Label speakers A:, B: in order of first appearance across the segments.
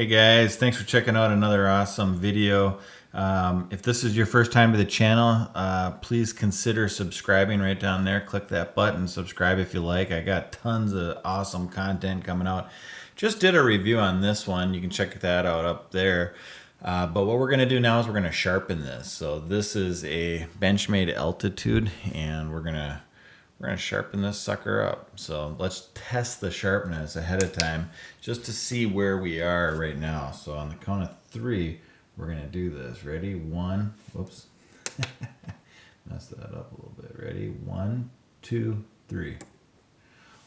A: Hey guys, thanks for checking out another awesome video. If this is your first time to the channel, please consider subscribing right down there. Click that button, subscribe if you like. I got tons of awesome content coming out. Just did a review on this one. You can check that out up there. But what we're going to do now is we're going to sharpen this. So this is a Benchmade Altitude, and we're going to sharpen this sucker up. So let's test the sharpness ahead of time just to see where we are right now. So on the count of 3, we're gonna do this. Ready? 1, whoops. Messed that up a little bit. Ready? 1, 2, 3.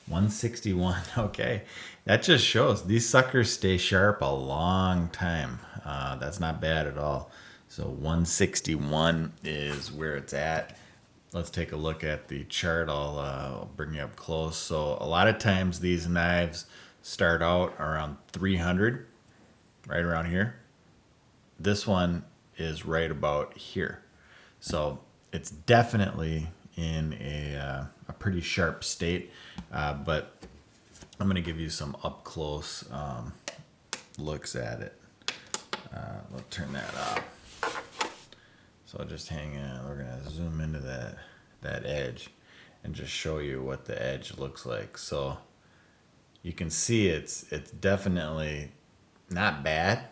A: 161. Okay, that just shows these suckers stay sharp a long time. That's not bad at all. So 161 is where it's at. Let's take a look at the chart. I'll bring you up close. So a lot of times these knives start out around 300, right around here. This one is right about here. So it's definitely in a pretty sharp state, but I'm gonna give you some up close looks at it. Let's turn that off. So just hang on, we're gonna zoom into that edge and just show you what the edge looks like. So you can see it's definitely not bad,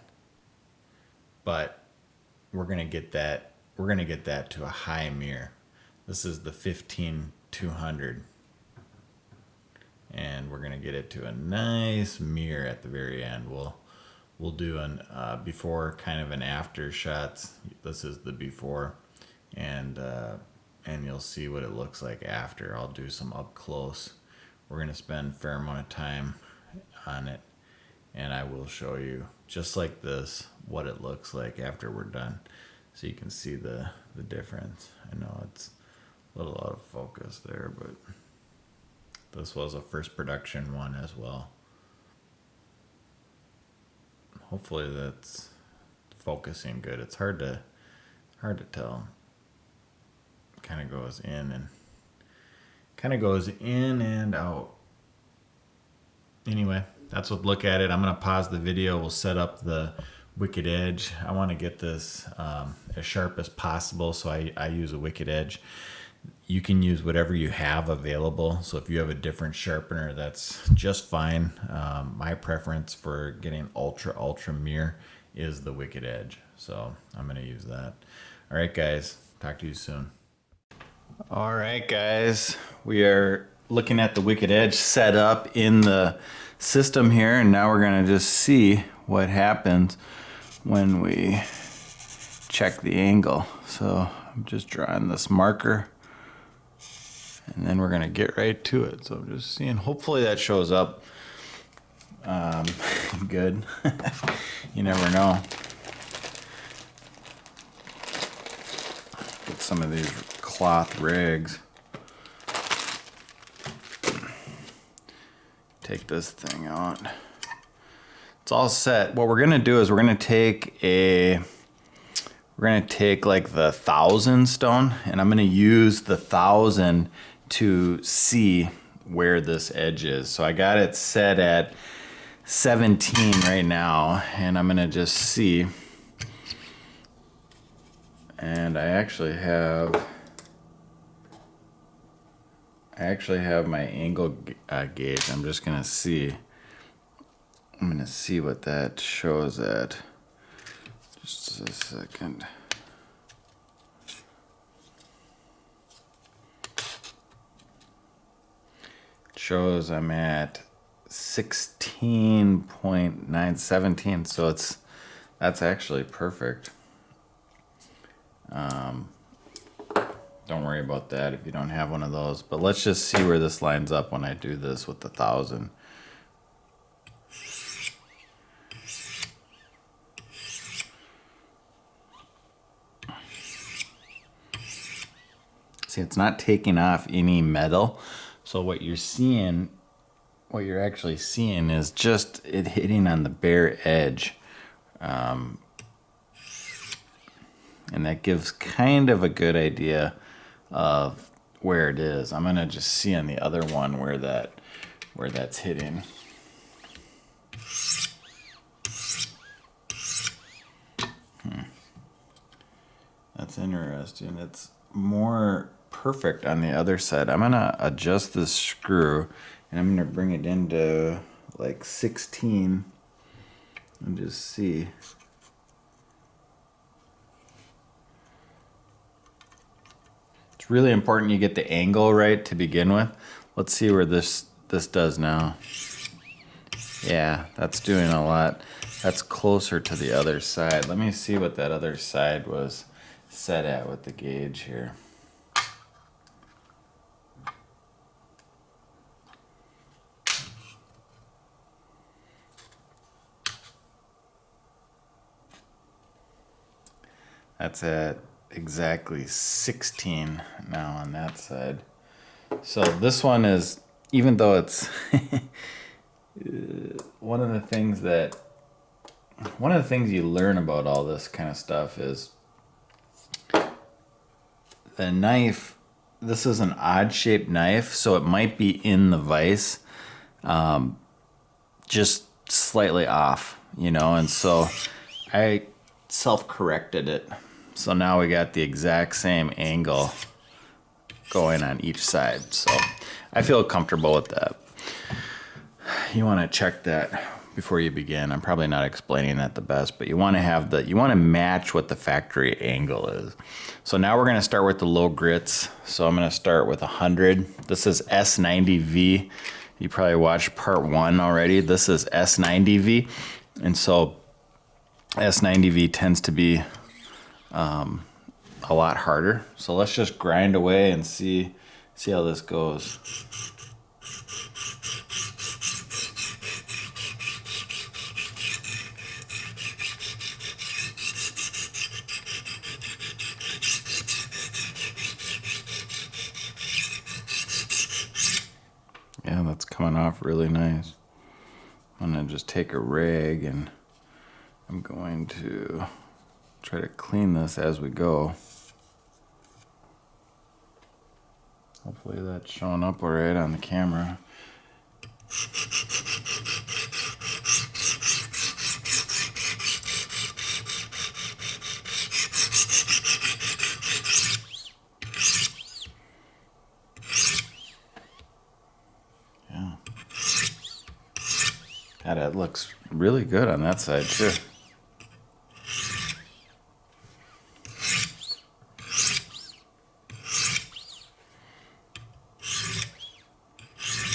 A: but we're gonna get that to a high mirror. This is the 15200, and we're gonna get it to a nice mirror at the very end. We'll do an before kind of an after shots. This is the before, and you'll see what it looks like after. I'll do some up close. We're gonna spend a fair amount of time on it, and I will show you just like this what it looks like after we're done, so you can see the difference. I know it's a little out of focus there, but this was a first production one as well. Hopefully that's focusing good. It's hard to tell. Kind of goes in and out. Anyway, that's what look at it. I'm gonna pause the video. We'll set up the wicked edge. I want to get this as sharp as possible, so I use a wicked edge. You can use whatever you have available. So if you have a different sharpener, that's just fine. My preference for getting ultra mirror is the wicked edge. So I'm gonna use that. All right, guys, talk to you soon. All right, guys, we are looking at the wicked edge set up in the system here, and now we're gonna just see what happens when we check the angle. So I'm just drawing this marker, and then we're gonna get right to it. So I'm just seeing, hopefully that shows up good. You never know. Get some of these cloth rigs. Take this thing out. It's all set. What we're gonna do is we're gonna take like the 1000 stone, and I'm gonna use the 1000 to see where this edge is. So I got it set at 17 right now, and I'm gonna just see. And I actually have my angle gauge. I'm just gonna see. I'm gonna see what that shows at. Just a second. It shows I'm at 16.917, so that's actually perfect. Don't worry about that if you don't have one of those, but let's just see where this lines up when I do this with the 1000. See, it's not taking off any metal, so what you're actually seeing is just it hitting on the bare edge. And that gives kind of a good idea of where it is. I'm gonna just see on the other one where that's hitting. interesting. It's more perfect on the other side. I'm gonna adjust this screw and I'm gonna bring it into like 16 and just see. It's really important you get the angle right to begin with. Let's see where this does now. Yeah, that's doing a lot. That's closer to the other side. Let me see what that other side was set at with the gauge here. That's at exactly 16 now on that side. So this one is, even though it's one of the things you learn about all this kind of stuff is the knife. This is an odd shaped knife, so it might be in the vise, just slightly off, you know, and so I self-corrected it. So now we got the exact same angle going on each side. So I feel comfortable with that. You want to check that before you begin. I'm probably not explaining that the best, but you want to match what the factory angle is. So now we're going to start with the low grits. So I'm going to start with 100. This is S90V. You probably watched part 1 already. This is S90V. And so S90V tends to be a lot harder. So let's just grind away and see how this goes. Yeah, that's coming off really nice. I'm gonna just take a rag and I'm going to try to clean this as we go. Hopefully that's showing up all right on the camera. Yeah. God, it looks really good on that side too.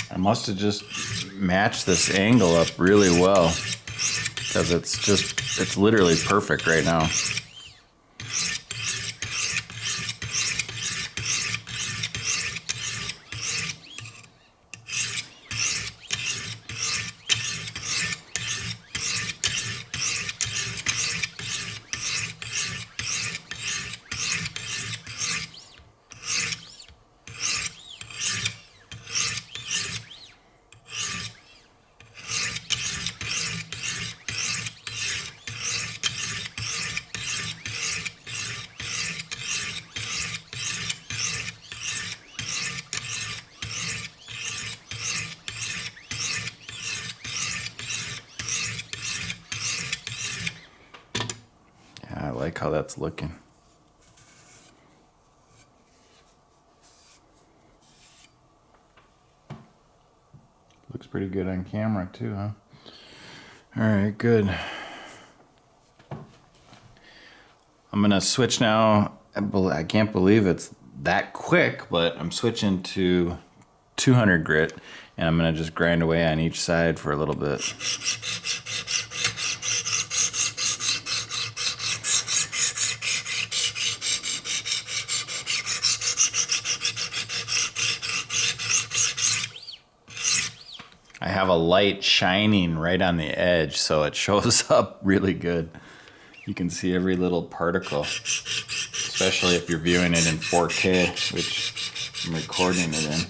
A: I must have just matched this angle up really well because it's literally perfect right now. I like how that's looking. Looks pretty good on camera too, huh? All right, good. I'm gonna switch now. I can't believe it's that quick, but I'm switching to 200 grit and I'm gonna just grind away on each side for a little bit. I have a light shining right on the edge, so it shows up really good. You can see every little particle, especially if you're viewing it in 4K, which I'm recording it in.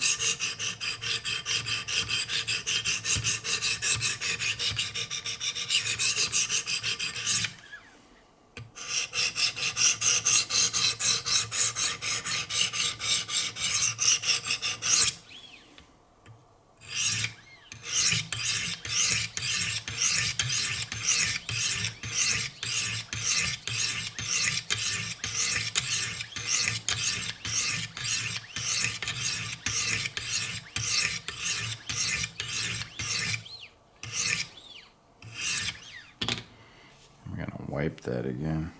A: wipe that again.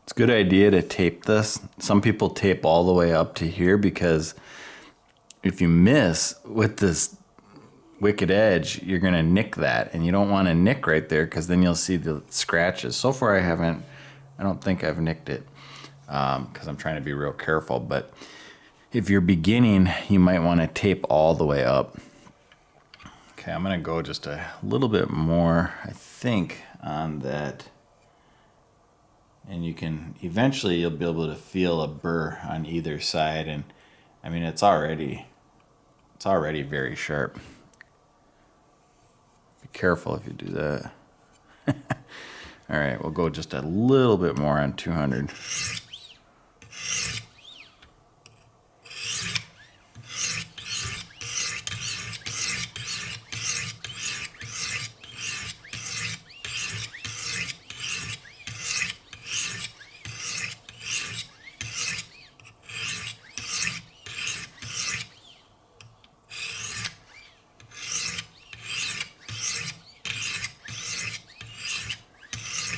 A: It's a good idea to tape this. Some people tape all the way up to here because if you miss with this wicked edge, you're going to nick that, and you don't want to nick right there because then you'll see the scratches. So far I don't think I've nicked it because I'm trying to be real careful, but if you're beginning, you might want to tape all the way up. Okay, I'm going to go just a little bit more, I think, on that. And you can, eventually you'll be able to feel a burr on either side. And I mean, it's already very sharp. Be careful if you do that. All right, we'll go just a little bit more on 200.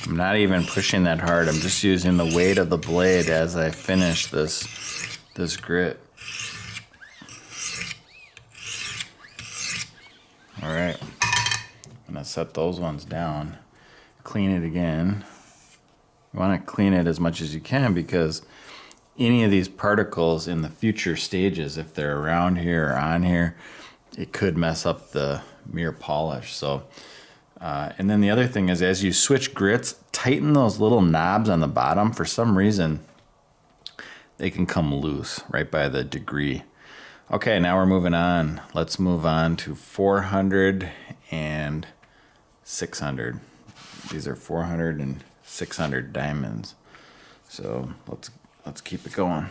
A: I'm not even pushing that hard. I'm just using the weight of the blade as I finish this grit. All right, I'm gonna set those ones down, clean it again. You wanna clean it as much as you can because any of these particles in the future stages, if they're around here or on here, it could mess up the mirror polish. So, and then the other thing is, as you switch grits, tighten those little knobs on the bottom. For some reason, they can come loose right by the degree. Okay, now we're moving on. Let's move on to 400 and 600. These are 400 and 600 diamonds. So let's keep it going.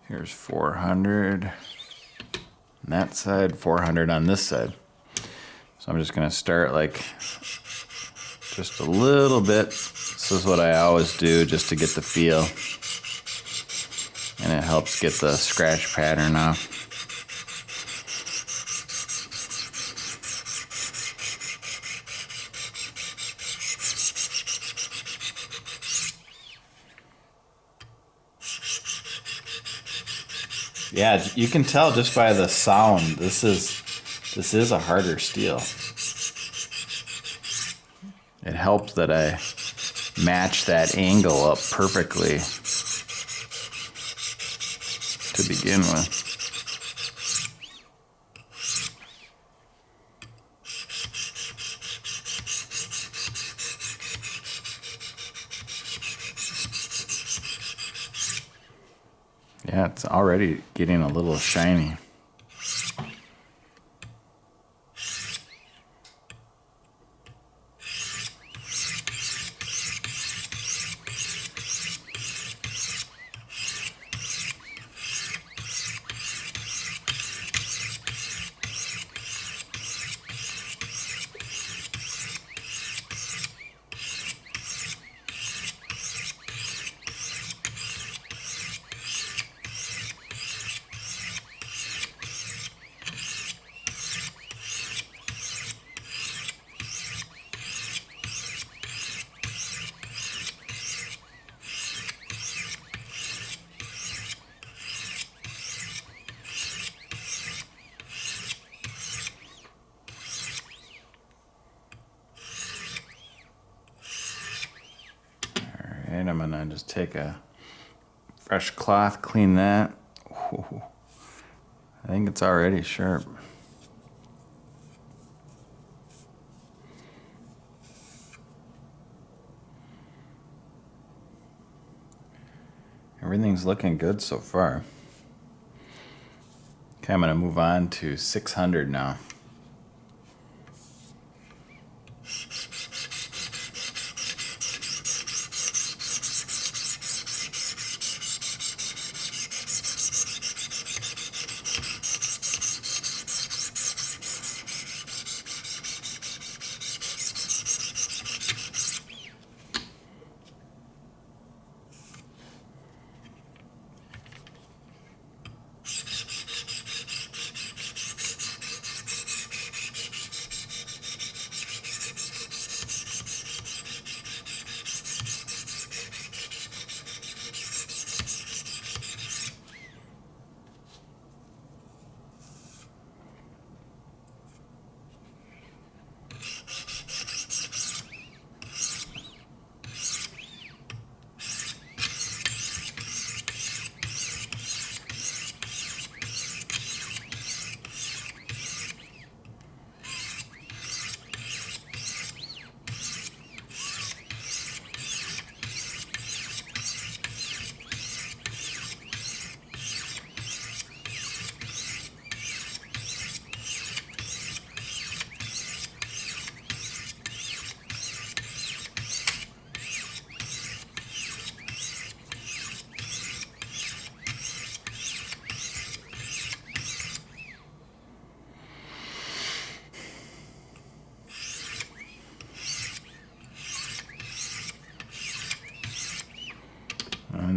A: Here's 400 on that side, 400 on this side. So I'm just gonna start like just a little bit. This is what I always do just to get the feel. And it helps get the scratch pattern off. Yeah, you can tell just by the sound. This is a harder steel. It helps that I match that angle up perfectly to begin with. Yeah, it's already getting a little shiny. Alright, I'm gonna just take a fresh cloth, clean that. Ooh, I think it's already sharp. Everything's looking good so far. Okay, I'm gonna move on to 600 now.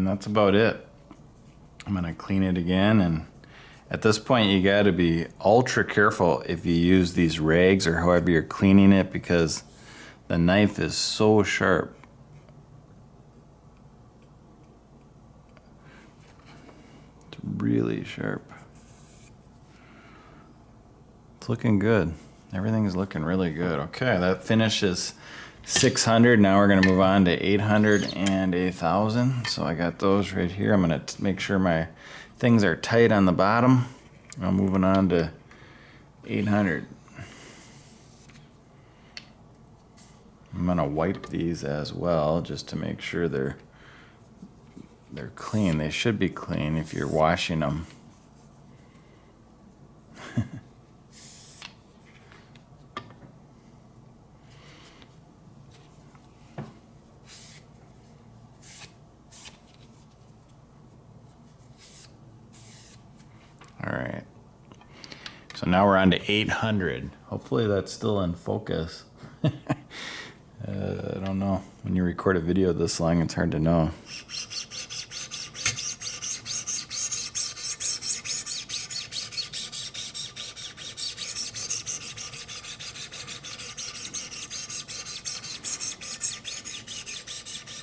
A: And that's about it. I'm gonna clean it again, and at this point you gotta be ultra careful if you use these rags or however you're cleaning it, because the knife is so sharp. It's really sharp. It's looking good. Everything's looking really good. Okay, that finishes 600. Now we're gonna move on to 800 and 1000. So I got those right here. I'm gonna make sure my things are tight on the bottom. I'm moving on to 800. I'm gonna wipe these as well just to make sure they're clean. They should be clean if you're washing them. All right. So now we're on to 800. Hopefully that's still in focus. I don't know. When you record a video this long, it's hard to know.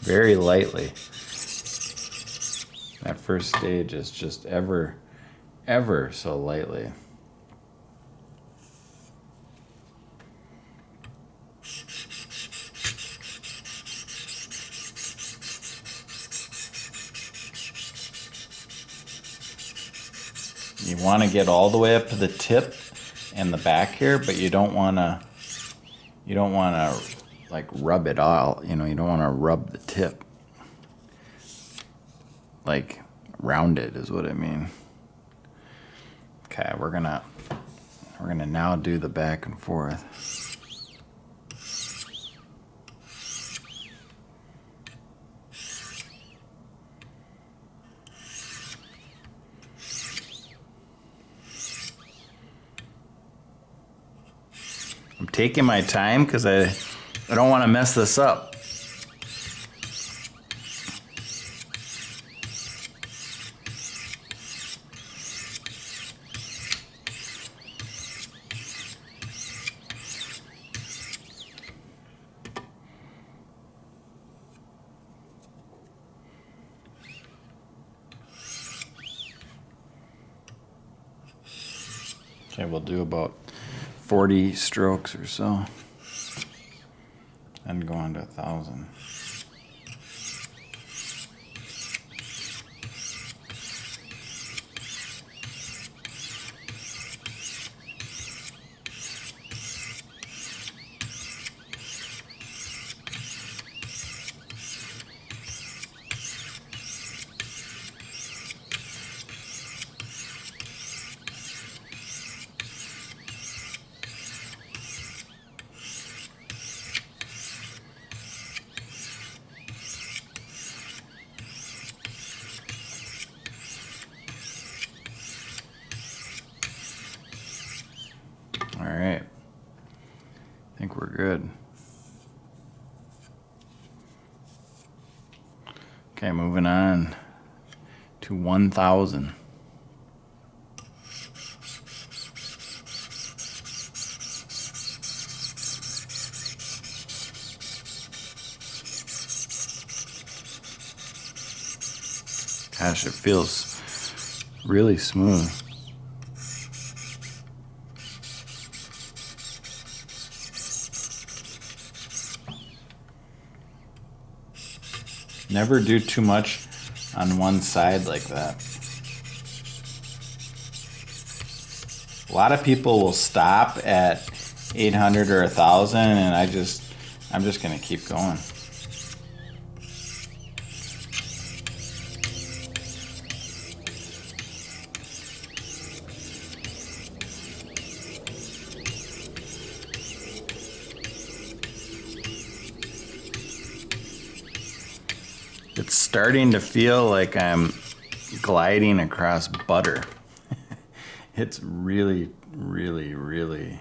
A: Very lightly. That first stage is just ever so lightly. You want to get all the way up to the tip and the back here, but you don't want to like rub it all, you know, you don't want to rub the tip. Like round it is what I mean. Okay, we're gonna now do the back and forth. I'm taking my time because I don't want to mess this up. Okay, we'll do about 40 strokes or so, and go on to 1000. All right, I think we're good. Okay, moving on to 1000. Gosh, it feels really smooth. Never do too much on one side like that. A lot of people will stop at 800 or 1000, and I'm just gonna keep going. It's starting to feel like I'm gliding across butter. It's really, really, really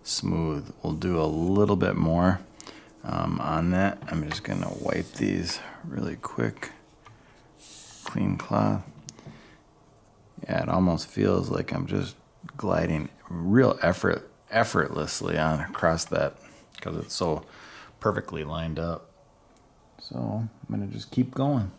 A: smooth. We'll do a little bit more on that. I'm just gonna wipe these really quick. clean cloth. Yeah, it almost feels like I'm just gliding real effortlessly on across that because it's so perfectly lined up. So I'm gonna just keep going.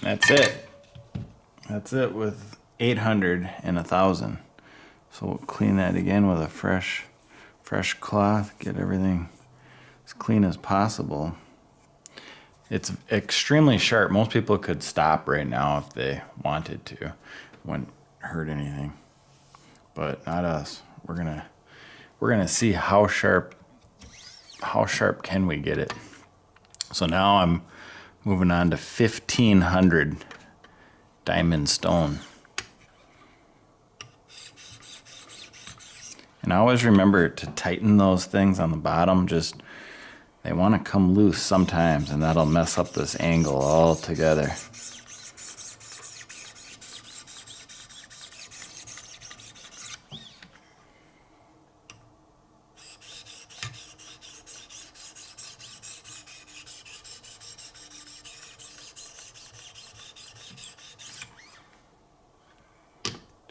A: That's it. That's it with 800 and 1,000. So we'll clean that again with a fresh cloth. Get everything as clean as possible. It's extremely sharp. Most people could stop right now if they wanted to. Wouldn't hurt anything. But not us. We're gonna see how sharp can we get it. So now I'm moving on to 1,500 diamond stone. And I always remember to tighten those things on the bottom. Just, they want to come loose sometimes, and that'll mess up this angle altogether.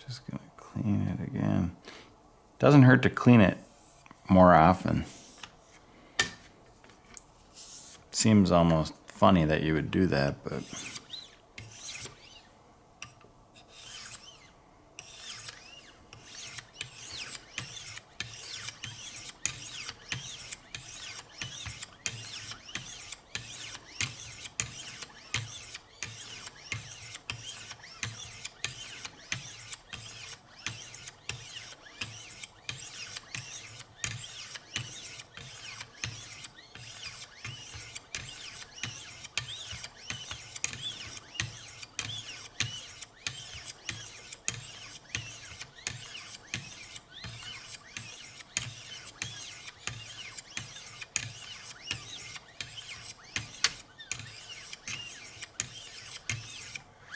A: Just gonna clean it again. Doesn't hurt to clean it more often. Seems almost funny that you would do that, but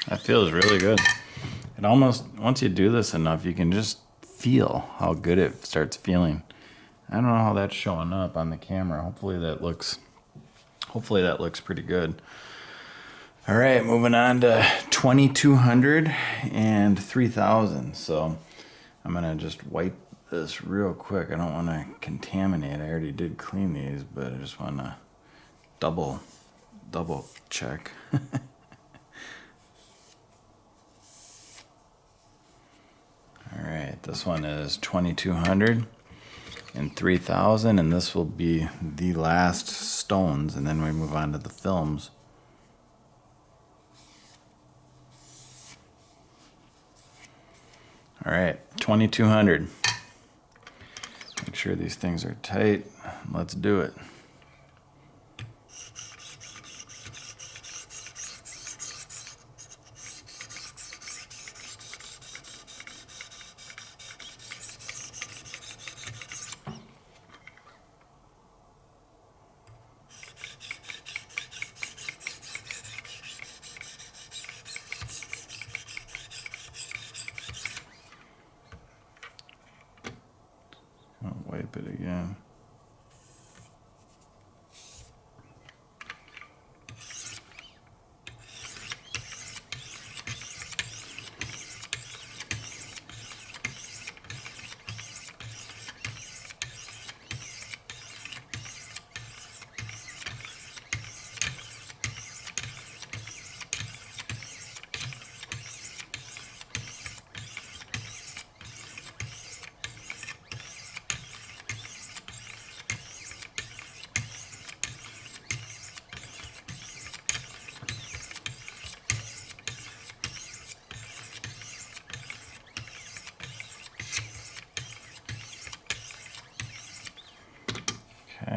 A: that feels really good. It almost, once you do this enough, you can just feel how good it starts feeling. I don't know how that's showing up on the camera. Hopefully that looks pretty good. All right, moving on to 2,200 and 3,000. So I'm gonna just wipe this real quick. I don't want to contaminate. I already did clean these, but I just want to double check. All right, this one is 2,200 and 3,000, and this will be the last stones, and then we move on to the films. All right, 2,200. Make sure these things are tight. Let's do it. I'll wipe it again.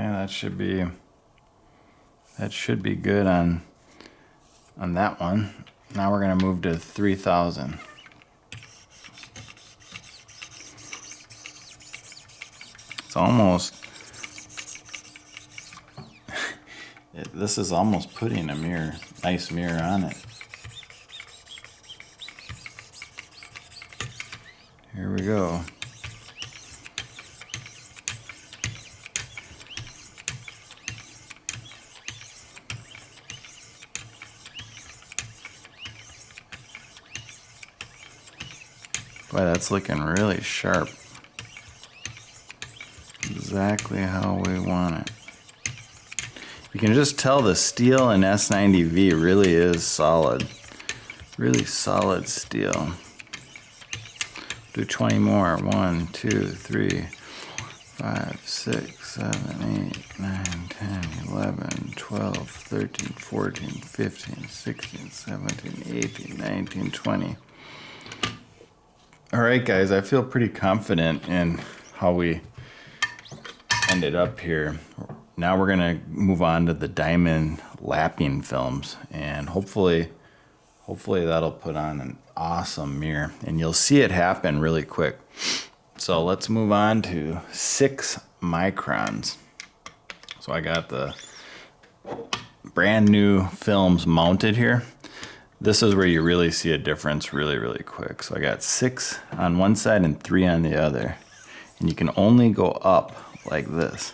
A: that should be good on that one. Now we're gonna move to 3000. It's almost, this is almost putting a nice mirror on it. Here we go. Boy, that's looking really sharp. Exactly how we want it. You can just tell the steel in S90V really is solid. Really solid steel. Do 20 more. 1, 2, 3, 5, 6, 7, 8, 9, 10, 11, 12, 13, 14, 15, 16, 17, 18, 19, 20. All right, guys, I feel pretty confident in how we ended up here. Now we're gonna move on to the diamond lapping films, and hopefully that'll put on an awesome mirror, and you'll see it happen really quick. So let's move on to 6 microns. So I got the brand new films mounted here. This is where you really see a difference really quick. So I got 6 on one side and 3 on the other. And you can only go up like this.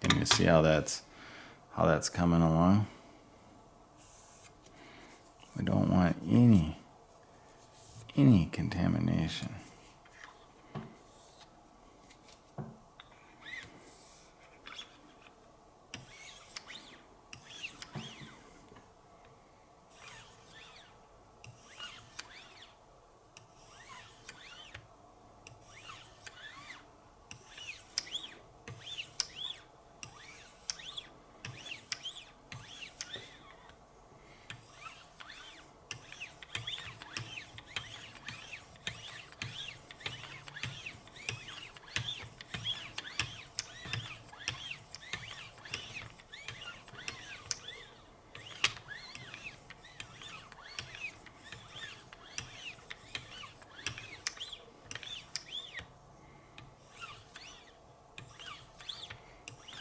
A: Can you see how that's coming along? We don't want any contamination.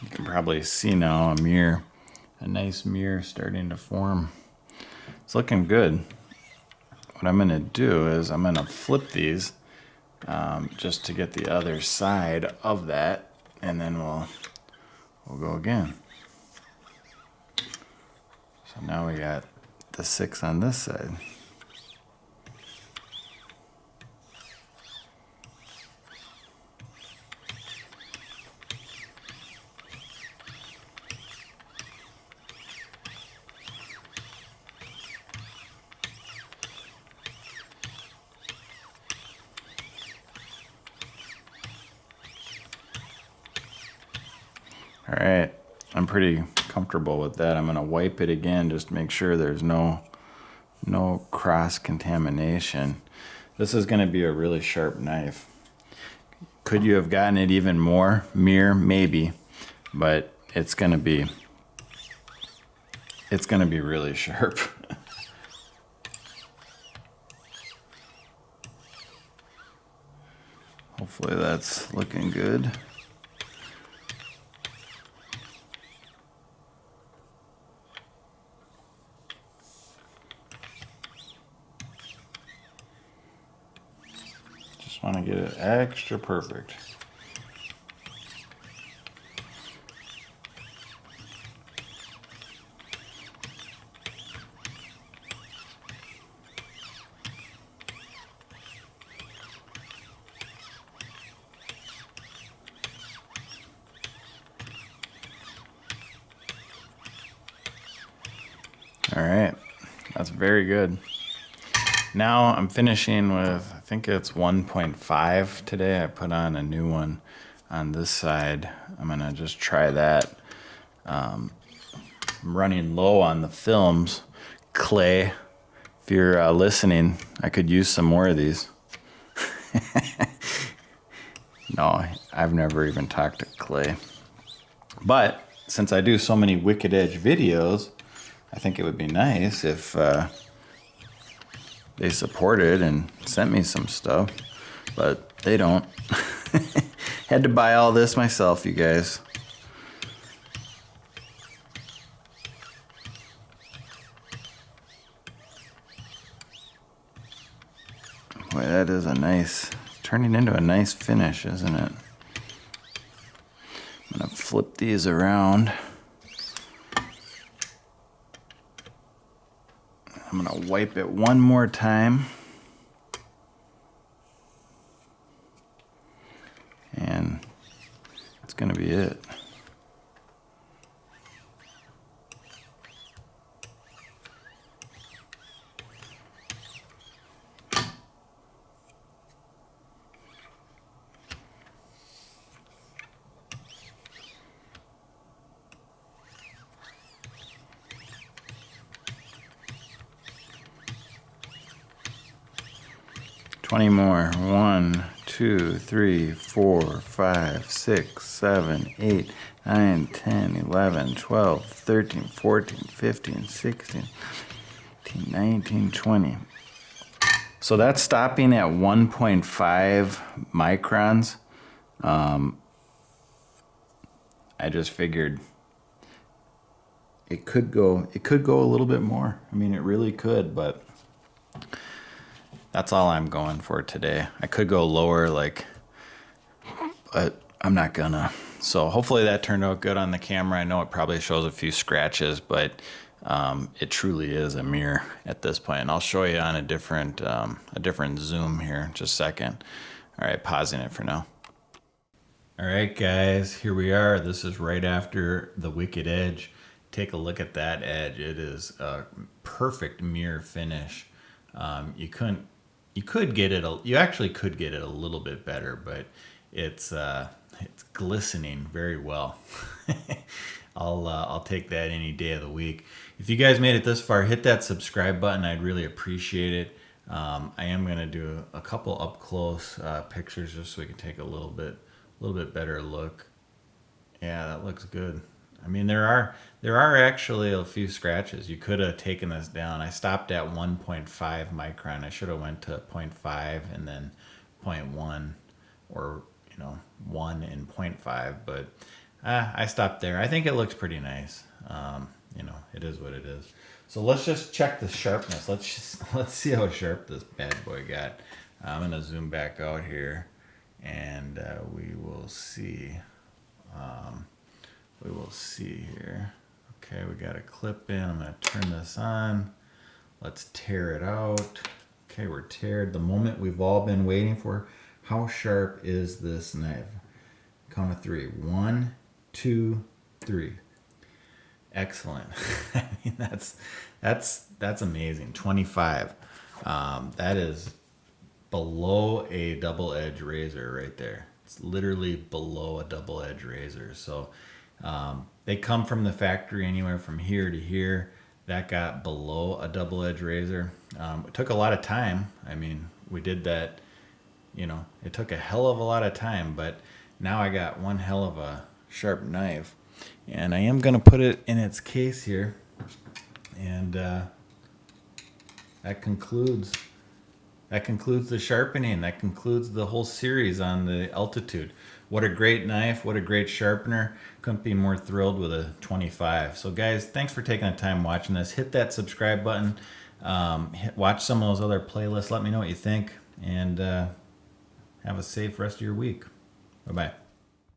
A: You can probably see now a nice mirror starting to form. It's looking good. What I'm gonna do is I'm gonna flip these just to get the other side of that, and then we'll go again. So now we got the 6 on this side. All right, I'm pretty comfortable with that. I'm gonna wipe it again just to make sure there's no cross contamination. This is gonna be a really sharp knife. Could you have gotten it even more mirror? Maybe, but it's gonna be really sharp. Hopefully that's looking good. Just want to get it extra perfect. All right, that's very good. Now I'm finishing with, I think it's 1.5 today. I put on a new one on this side. I'm gonna just try that. I'm running low on the films Clay, if you're listening, I could use some more of these. No, I've never even talked to Clay. But since I do so many Wicked Edge videos, I think it would be nice if they supported and sent me some stuff. But they don't. Had to buy all this myself, you guys. Boy, that is a nice, turning into a nice finish, isn't it? I'm gonna flip these around. I'm gonna wipe it one more time. And it's gonna be it. Twenty more. 1, 2, 3, 4, 5, 6, 7, 8, 9, 10, 11, 12, 13, 14, 15, 16, 18, 19, 20. So that's stopping at 1.5 microns. I just figured it could go a little bit more. I mean, it really could, but that's all I'm going for today. I could go lower, but I'm not gonna. So hopefully that turned out good on the camera. I know it probably shows a few scratches, but it truly is a mirror at this point. And I'll show you on a different zoom here in just a second. All right, pausing it for now. All right, guys, here we are. This is right after the Wicked Edge. Take a look at that edge. It is a perfect mirror finish. You actually could get it a little bit better, but it's glistening very well. I'll take that any day of the week. If you guys made it this far, hit that subscribe button. I'd really appreciate it. I am gonna do a couple up close pictures just so we can take a little bit better look. Yeah, that looks good. I mean, there are actually a few scratches. You could have taken this down. I stopped at 1.5 micron. I should have went to 0.5 and then 0.1 or 1 and 0.5, but I stopped there. I think it looks pretty nice. It is what it is. So let's just check the sharpness. Let's see how sharp this bad boy got. I'm gonna zoom back out here, and we will see. We will see here. Okay, we got a clip in. I'm gonna turn this on. Let's tear it out. Okay, we're teared. The moment we've all been waiting for. How sharp is this knife? Count of 3. 1, 2, 3. Excellent. I mean, that's amazing. 25. That is below a double-edged razor right there. It's literally below a double-edged razor. So they come from the factory anywhere from here to here. That got below a double-edged razor. It took a lot of time. I mean, we did that, it took a hell of a lot of time, but now I got one hell of a sharp knife. And I am going to put it in its case here. And that concludes the sharpening. That concludes the whole series on the Altitude. What a great knife. What a great sharpener. Couldn't be more thrilled with a 25. So guys, thanks for taking the time watching this. Hit that subscribe button. Watch some of those other playlists. Let me know what you think. And have a safe rest of your week. Bye-bye.